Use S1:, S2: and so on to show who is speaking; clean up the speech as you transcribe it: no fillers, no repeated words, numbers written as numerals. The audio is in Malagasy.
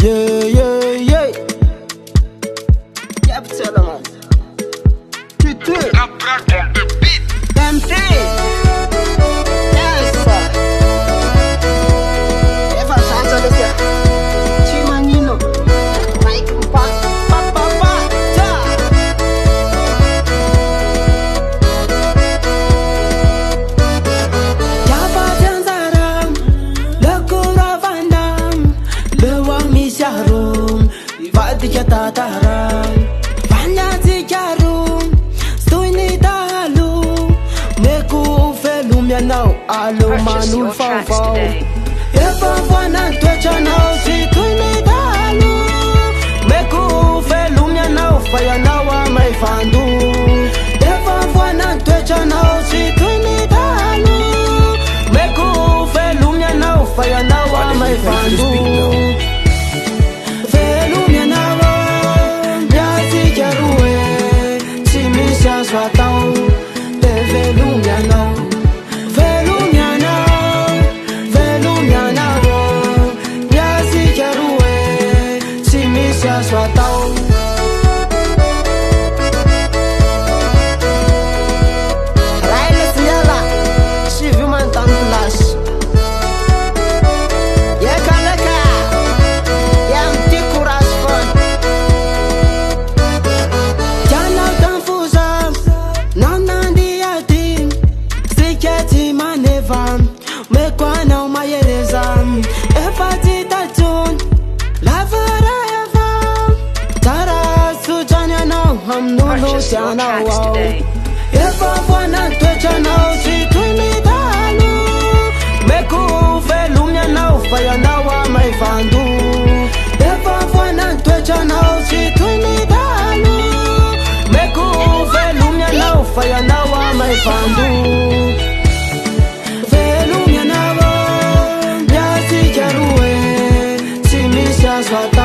S1: Yeah, yeah, yeah. Yep, tell them. Tutu. MT. Yes, sir. Eva Santa Lucia. Chimanino. Mike Pa. Pa, pa, pa. Ja. Yaba Janzaram. Lekura Vandam. Lewa Misharum. Vadika Tataram. Vanyati Karum. Stuinitalu. Meku Felumia now. Alo
S2: Purchase
S1: Manu
S2: your tracks
S1: Fau.
S2: today.
S1: Efa wana twecha na usituinitalu. Meku Felumia now. Fire now my fandu. Efa wana twecha na usituinitalu. Meku Felumia now. Fire now my fandu. Felumia now. Nyasi jarue. Chimisha swatao. Felumia now. Felumia now. Felumia now. Nyasi jarue. Chimisha swatao. Raila Siala. She viu mantan flash. Yekaleka. Yamti courage fun. Jana confusa. Nanandi ati. Siketi maneva. Mekwana umayeleza. Efati tatun. Lavara eva. Tara sujanya now. Hamnulu
S2: Purchase your
S1: jana
S2: tracks
S1: wow.
S2: today.
S1: Efa wana twecha now. Situinitalu. Meku Felumia now. Fire now my fandu. Efa wana twecha now. Situinitalu. Meku Felumia now. Fire now my fandu. Felumia now. Nyasi jarue. Chimisha swata.